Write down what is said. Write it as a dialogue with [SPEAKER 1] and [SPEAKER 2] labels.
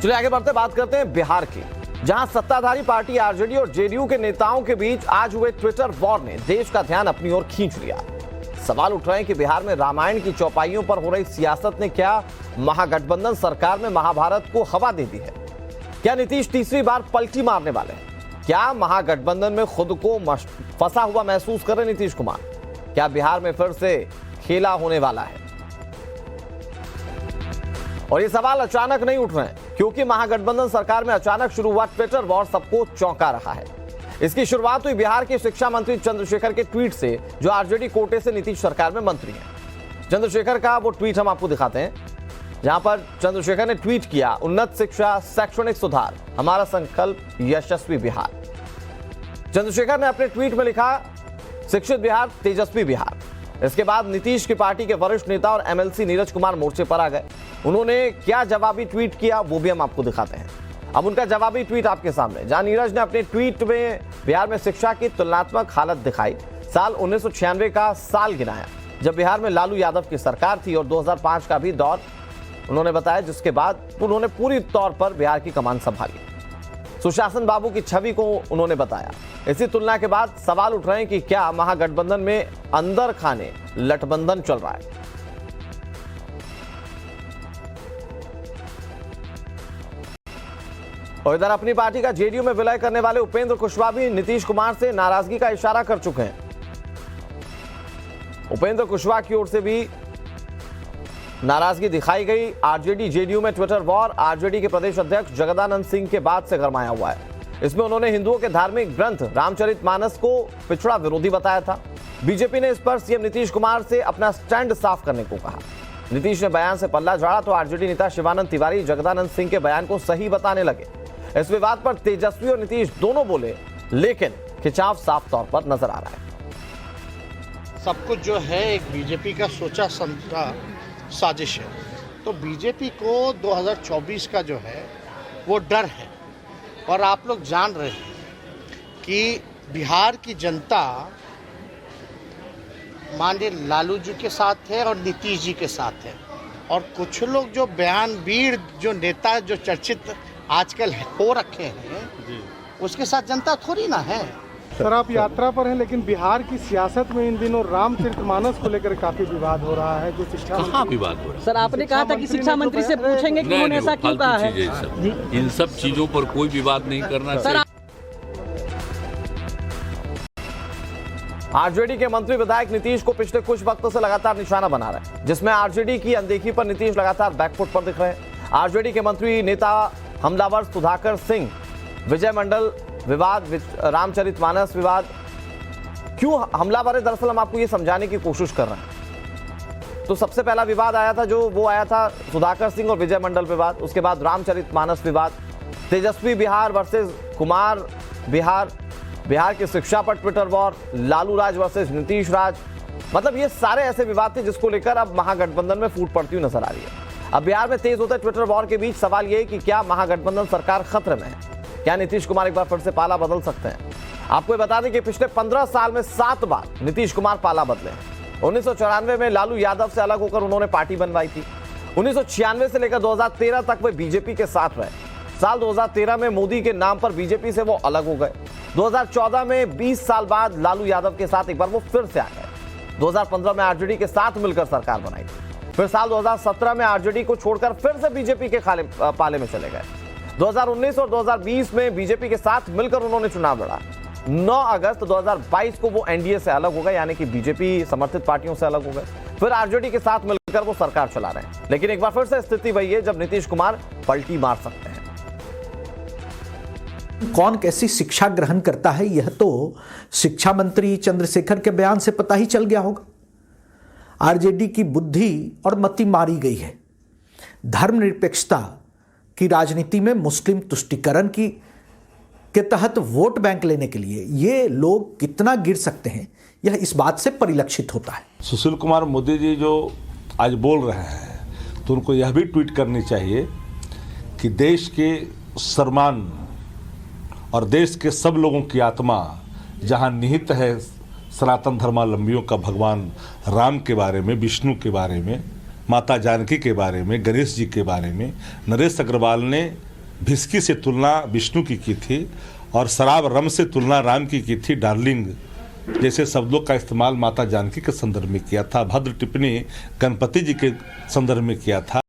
[SPEAKER 1] चलिए आगे बढ़ते बात करते हैं बिहार की, जहां सत्ताधारी पार्टी आरजेडी और जेडीयू के नेताओं के बीच आज हुए ट्विटर वॉर ने देश का ध्यान अपनी ओर खींच लिया। सवाल उठ रहे हैं कि बिहार में रामायण की चौपाइयों पर हो रही सियासत ने क्या महागठबंधन सरकार में महाभारत को हवा दे दी है? क्या नीतीश तीसरी बार पलटी मारने वाले हैं? क्या महागठबंधन में खुद को फंसा हुआ महसूस कर रहे नीतीश कुमार? क्या बिहार में फिर से खेला होने वाला है? और ये सवाल अचानक नहीं उठ रहे हैं, क्योंकि महागठबंधन सरकार में अचानक शुरू हुआ ट्विटर वॉर सबको चौंका रहा है। इसकी शुरुआत हुई बिहार के शिक्षा मंत्री चंद्रशेखर के ट्वीट से, जो आरजेडी कोटे से नीतीश सरकार में मंत्री हैं। चंद्रशेखर का वो ट्वीट हम आपको दिखाते हैं, जहां पर चंद्रशेखर ने ट्वीट किया, उन्नत शिक्षा, शैक्षणिक सुधार, हमारा संकल्प, यशस्वी बिहार। चंद्रशेखर ने अपने ट्वीट में लिखा, शिक्षित बिहार, तेजस्वी बिहार। इसके बाद नीतीश की पार्टी के वरिष्ठ नेता और एमएलसी नीरज कुमार मोर्चे पर आ गए। उन्होंने क्या जवाबी ट्वीट किया वो भी हम आपको दिखाते हैं। अब उनका जवाबी ट्वीट आपके सामने, जहां नीरज ने अपने ट्वीट में बिहार में शिक्षा की तुलनात्मक हालत दिखाई, साल 1996 का साल गिनाया जब बिहार में लालू यादव की सरकार थी, और 2005 का भी दौर उन्होंने बताया, जिसके बाद उन्होंने पूरी तौर पर बिहार की कमान संभाली। सुशासन बाबू की छवि को उन्होंने बताया। इसी तुलना के बाद सवाल उठ रहे हैं कि क्या महागठबंधन में अंदर खाने लठबंधन चल रहा है? और इधर अपनी पार्टी का जेडीयू में विलय करने वाले उपेंद्र कुशवाहा भी नीतीश कुमार से नाराजगी का इशारा कर चुके हैं। उपेंद्र कुशवाहा की ओर से भी नाराजगी दिखाई गई। आरजेडी जेडीयू में ट्विटर वॉर आरजेडी के प्रदेश अध्यक्ष जगदानंद सिंह के बाद से गरमाया हुआ है। इसमें उन्होंने हिंदुओं के धार्मिक ग्रंथ रामचरितमानस को पिछड़ा विरोधी बताया था। बीजेपी ने इस पर सीएम नीतीश कुमार से अपना स्टैंड साफ करने को कहा। नीतीश ने बयान से पल्ला झाड़ा तो आरजेडी नेता शिवानंद तिवारी जगदानंद सिंह के बयान को सही बताने लगे। इस विवाद पर तेजस्वी और नीतीश दोनों बोले, लेकिन खिंचाव साफ तौर पर नजर आ रहा है।
[SPEAKER 2] सब कुछ जो है एक बीजेपी का सोचा समझा साजिश है। तो बीजेपी को 2024 का जो है वो डर है, और आप लोग जान रहे हैं कि बिहार की जनता माननीय लालू जी के साथ है और नीतीश जी के साथ है, और कुछ लोग जो बयानवीर जो नेता जो चर्चित आजकल हो रखे हैं उसके साथ जनता थोड़ी ना है।
[SPEAKER 3] सर, आप यात्रा पर हैं, लेकिन बिहार की सियासत में इन दिनों रामचरितमानस को लेकर काफी विवाद हो रहा है। जो शिक्षा
[SPEAKER 4] कहाँ विवाद हो रहा है?
[SPEAKER 5] सर, आपने कहा था कि शिक्षा मंत्री से पूछेंगे कि उन्होंने ऐसा क्यों कहा है।
[SPEAKER 4] इन सब चीजों पर कोई विवाद नहीं करना चाहिए।
[SPEAKER 1] आरजेडी के मंत्री विधायक नीतीश को पिछले कुछ वक्तों से लगातार निशाना बना रहे हैं, जिसमें आरजेडी की अनदेखी पर नीतीश लगातार बैकफुट पर दिख रहे हैं। आरजेडी के मंत्री नेता हमलावर सुधाकर सिंह, विजय मंडल विवाद, रामचरितमानस विवाद, क्यों हमलावर है? दरअसल हम आपको ये समझाने की कोशिश कर रहे हैं। तो सबसे पहला विवाद आया था, जो वो आया था सुधाकर सिंह और विजय मंडल विवाद। उसके बाद रामचरितमानस विवाद, तेजस्वी बिहार वर्सेस कुमार बिहार, बिहार की शिक्षा पर ट्विटर वॉर, लालू राज वर्सेस नीतीश राज। मतलब ये सारे ऐसे विवाद थे जिसको लेकर अब महागठबंधन में फूट पड़ती हुई नजर आ रही है। अब बिहार में तेज होते ट्विटर वॉर के बीच सवाल यह है कि क्या महागठबंधन सरकार खतरे में है? क्या नीतीश कुमार एक बार फिर से पाला बदल सकते हैं? आपको ये बता दें कि पिछले 15 साल में 7 बार नीतीश कुमार पाला बदले हैं। 1994 में लालू यादव से अलग होकर उन्होंने पार्टी बनवाई थी। 1996 से लेकर 2013 तक वे बीजेपी के साथ रहे। साल 2013 में मोदी के नाम पर बीजेपी से वो अलग हो गए। 2014 में 20 साल बाद लालू यादव के साथ एक बार वो फिर से आ गए। 2015 में आरजेडी के साथ मिलकर सरकार बनाई थी। फिर साल 2017 में आरजेडी को छोड़कर फिर से बीजेपी के पाले में चले गए। 2019 और 2020 में बीजेपी के साथ मिलकर उन्होंने चुनाव लड़ा। 9 अगस्त 2022 को वो एनडीए से अलग हो गए, यानी कि बीजेपी समर्थित पार्टियों से अलग हो गए। फिर आरजेडी के साथ मिलकर वो सरकार चला रहे हैं। लेकिन एक बार फिर से स्थिति वही है जब नीतीश कुमार पलटी मार सकते हैं।
[SPEAKER 6] कौन कैसी शिक्षा ग्रहण करता है यह तो शिक्षा मंत्री चंद्रशेखर के बयान से पता ही चल गया होगा। आरजेडी की बुद्धि और मति मारी गई है। धर्मनिरपेक्षता की राजनीति में मुस्लिम तुष्टीकरण के तहत वोट बैंक लेने के लिए ये लोग कितना गिर सकते हैं, यह इस बात से परिलक्षित होता है।
[SPEAKER 7] सुशील कुमार मोदी जी जो आज बोल रहे हैं, तो उनको यह भी ट्वीट करनी चाहिए कि देश के सम्मान और देश के सब लोगों की आत्मा जहां निहित है, सनातन धर्मावलंबियों का भगवान राम के बारे में, विष्णु के बारे में, माता जानकी के बारे में, गणेश जी के बारे में नरेश अग्रवाल ने भिस्की से तुलना विष्णु की थी और शराब रम से तुलना राम की थी डार्लिंग जैसे शब्दों का इस्तेमाल माता जानकी के संदर्भ में किया था। भद्र टिप्पणी गणपति जी के संदर्भ में किया था।